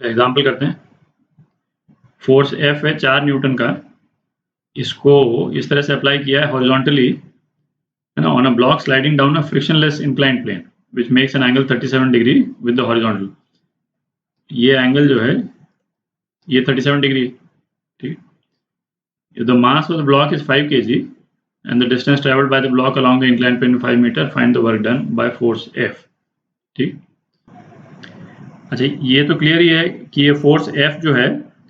Example करते हैं। Force F है 4 न्यूटन का, इसको इस तरह से अप्लाई किया है हॉरिजॉन्टली, है ना, on a block sliding down a frictionless inclined plane which makes an angle 37 degree with the horizontal. ये एंगल जो है ये 37 डिग्री, ठीक। If the mass of the block is 5 kg and the distance traveled by the block along the inclined plane 5 meter, find the work done by force F, ठीक। अच्छा, ये तो clear ही है कि ये फोर्स F जो है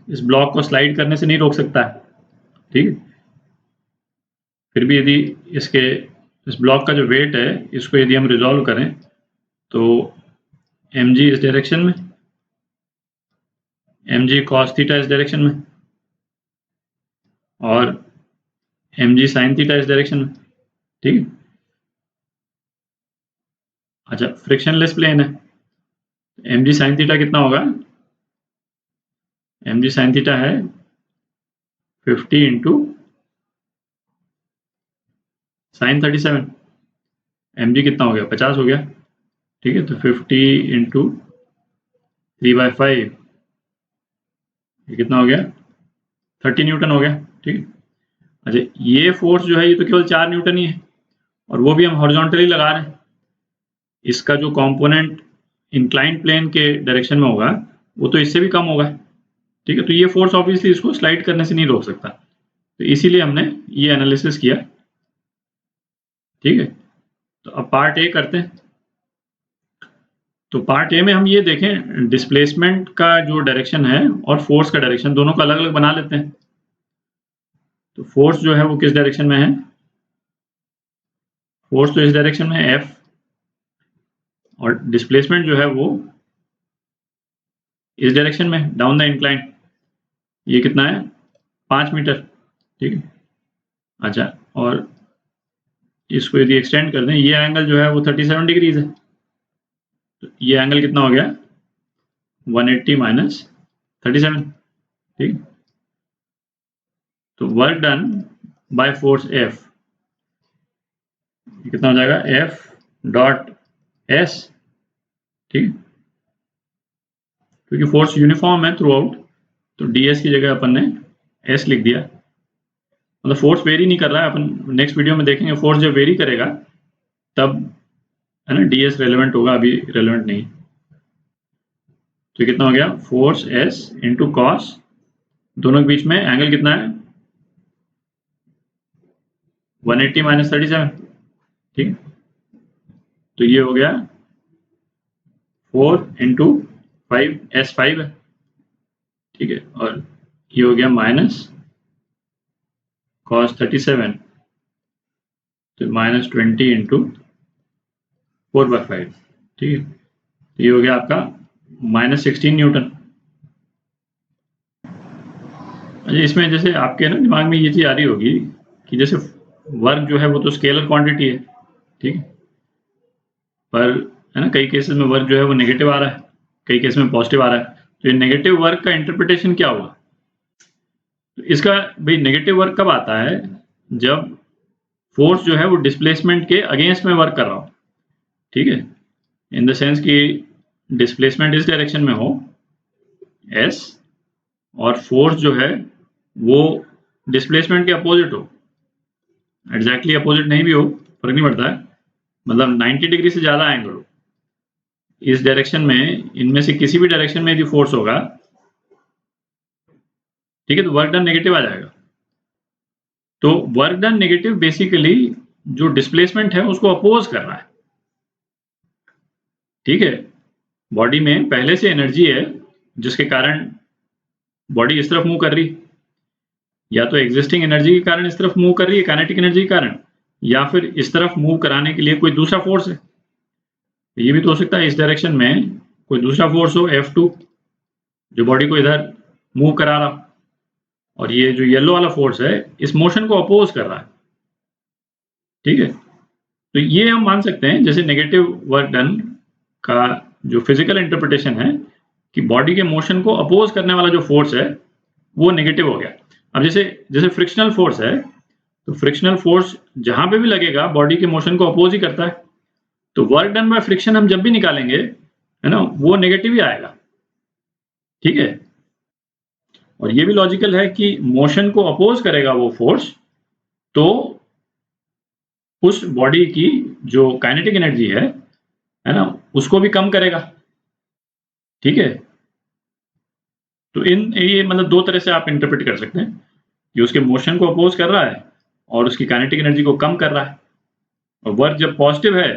इस ब्लॉक को स्लाइड करने से नहीं रोक सकता है, ठीक। फिर भी यदि इसके इस ब्लॉक का जो वेट है इसको यदि हम रिजॉल्व करें तो mg इस डायरेक्शन में, mg cos थीटा इस डायरेक्शन में और mg sin थीटा इस डायरेक्शन में, ठीक। अच्छा, फ्रिक्शनलेस प्लेन है, mg sin थीटा कितना होगा? mg sin थीटा है 50 इंटू साइन 37, mg कितना हो गया? 50 हो गया, ठीक है। तो 50 इंटू 3/5 ये कितना हो गया? 30 न्यूटन हो गया, ठीक। अच्छा, ये फोर्स जो है ये तो केवल 4 न्यूटन ही है और वो भी हम हॉरिजॉन्टली लगा रहे हैं। इसका जो कंपोनेंट इंक्लाइंड प्लेन के डायरेक्शन में होगा वो तो इससे भी कम होगा, ठीक है। तो ये फोर्स ऑब्वियसली इसको स्लाइड करने से नहीं रोक सकता, तो इसीलिए हमने ये एनालिसिस किया, ठीक है। तो अब पार्ट ए करते हैं। तो पार्ट ए में हम ये देखें डिस्प्लेसमेंट का जो डायरेक्शन है और फोर्स का डायरेक्शन दोनों को अलग अलग बना लेते हैं। तो फोर्स जो है वो किस डायरेक्शन में है? फोर्स तो इस डायरेक्शन में है F, और डिस्प्लेसमेंट जो है वो इस डायरेक्शन में डाउन द इंक्लाइन। ये कितना है? 5 मीटर, ठीक है। अच्छा, और इसको यदि एक्सटेंड कर दें, ये एंगल जो है वो 37 डिग्रीज है, तो ये एंगल कितना हो गया? 180 माइनस 37, ठीक। तो work done by force F कितना हो जाएगा? F डॉट S, ठीक। क्योंकि फोर्स यूनिफॉर्म है थ्रू आउट, तो ds की जगह अपन ने S लिख दिया। मतलब फोर्स वेरी नहीं कर रहा है, अपन नेक्स्ट वीडियो में देखेंगे फोर्स जब वेरी करेगा तब, है ना, ds रेलेवेंट होगा, अभी रेलेवेंट नहीं। तो कितना हो गया? फोर्स S इंटू कॉस, दोनों के बीच में एंगल कितना है? 180 माइनस 37, ठीक। तो ये हो गया 4 इंटू 5, S5 है, ठीक है। और ये हो गया माइनस cos 37, तो माइनस 20 इंटू 4/5, ठीक है। तो ये हो गया आपका माइनस 16 न्यूटन। अच्छा, इसमें जैसे आपके ना दिमाग में ये चीज़ आ रही होगी कि जैसे वर्क जो है वो तो स्केलर क्वांटिटी है, ठीक है, पर है ना कई केसेस में वर्क जो है वो नेगेटिव आ रहा है, कई केस में पॉजिटिव आ रहा है। तो ये नेगेटिव वर्क का इंटरप्रिटेशन क्या होगा? तो इसका भाई नेगेटिव वर्क कब आता है? जब फोर्स जो है वो डिस्प्लेसमेंट के अगेंस्ट में वर्क कर रहा हो, ठीक है। इन द सेंस कि डिस्प्लेसमेंट इस डायरेक्शन में हो S, और फोर्स जो है वो डिस्प्लेसमेंट के अपोजिट हो, एग्जैक्टली अपोजिट नहीं भी हो, फर्क नहीं पड़ता है, मतलब 90 डिग्री से ज़्यादा एंगल हो इस डायरेक्शन में, इनमें से किसी भी डायरेक्शन में यदि फोर्स होगा, ठीक है, तो वर्क डन नेगेटिव आ जाएगा। तो वर्क डन नेगेटिव बेसिकली जो डिस्प्लेसमेंट है उसको अपोज कर रहा है, ठीक है। बॉडी में पहले से एनर्जी है जिसके कारण बॉडी इस तरफ मूव कर रही, या तो एग्जिस्टिंग एनर्जी के कारण इस तरफ मूव कर रही है, काइनेटिक एनर्जी के कारण, या फिर इस तरफ मूव कराने के लिए कोई दूसरा फोर्स है। ये भी तो हो सकता है इस डायरेक्शन में कोई दूसरा फोर्स हो F2 जो बॉडी को इधर मूव करा रहा, और ये जो येलो वाला फोर्स है इस मोशन को अपोज कर रहा है, ठीक है। तो ये हम मान सकते हैं जैसे नेगेटिव वर्क डन का जो फिजिकल इंटरप्रिटेशन है कि बॉडी के मोशन को अपोज करने वाला जो फोर्स है वो नेगेटिव हो गया। अब जैसे जैसे फ्रिक्शनल फोर्स है, तो फ्रिक्शनल फोर्स जहां पे भी लगेगा बॉडी के मोशन को अपोज ही करता है, तो वर्क डन बाय फ्रिक्शन हम जब भी निकालेंगे, है ना, वो नेगेटिव ही आएगा, ठीक है। और ये भी लॉजिकल है कि मोशन को अपोज करेगा वो फोर्स, तो उस बॉडी की जो काइनेटिक एनर्जी है ना, उसको भी कम करेगा। ठीक है। तो ये मतलब दो तरह से आप इंटरप्रेट कर सकते हैं कि उसके मोशन को अपोज कर रहा है और उसकी काइनेटिक एनर्जी को कम कर रहा है। और वर्क जब पॉजिटिव है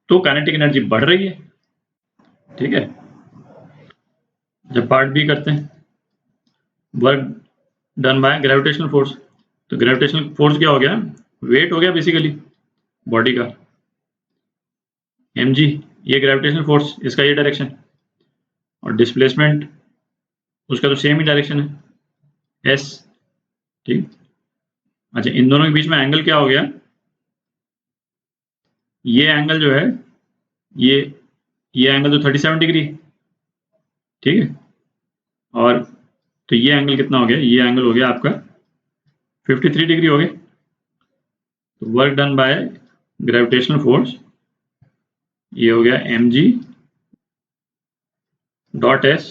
तो काइनेटिक एनर्जी बढ़ रही है। ठीक है। जब पार्ट बी करते हैं, work done by gravitational force, तो ग्रेविटेशनल फोर्स क्या हो गया? वेट हो गया बेसिकली बॉडी का, mg, ये ग्रेविटेशनल फोर्स, इसका ये डायरेक्शन, और डिस्प्लेसमेंट उसका तो सेम ही डायरेक्शन है, s। ठीक। अच्छा, इन दोनों के बीच में एंगल क्या हो गया? ये एंगल जो है, ये एंगल तो 37 डिग्री। ठीक है। और तो ये एंगल कितना हो गया? ये एंगल हो गया आपका 53 डिग्री हो गया। तो work done by gravitational force, ये हो गया mg डॉट s,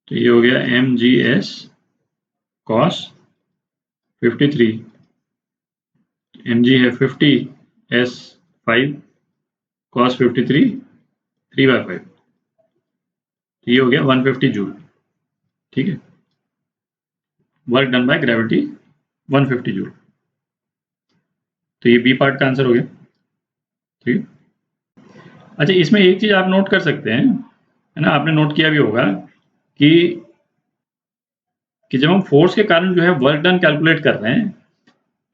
तो ये हो गया mgs cos 53, mg है 50, s 5, cos 53 3/5, तो ये हो गया 150 जूल। ठीक है। Work done by gravity 150 joule. तो ये बी पार्ट का आंसर हो गया। ठीक। अच्छा, इसमें एक चीज आप नोट कर सकते हैं, है ना, आपने नोट किया भी होगा कि जब हम फोर्स के कारण जो है वर्क डन कैलकुलेट कर रहे हैं,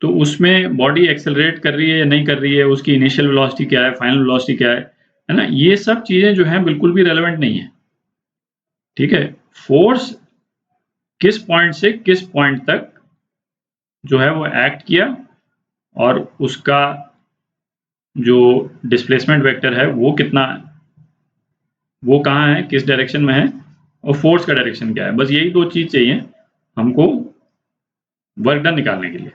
तो उसमें बॉडी एक्सेलरेट कर रही है या नहीं कर रही है, उसकी इनिशियल वेलोसिटी क्या है, फाइनल वेलोसिटी क्या है ना, ये सब चीजें जो हैं बिल्कुल भी रेलेवेंट नहीं है। ठीक है। फोर्स किस पॉइंट से किस पॉइंट तक जो है वो एक्ट किया, और उसका जो डिस्प्लेसमेंट वेक्टर है वो कितना, वो कहाँ है, किस डायरेक्शन में है, और फोर्स का डायरेक्शन क्या है, बस यही दो चीज चाहिए हमको वर्क डन निकालने के लिए।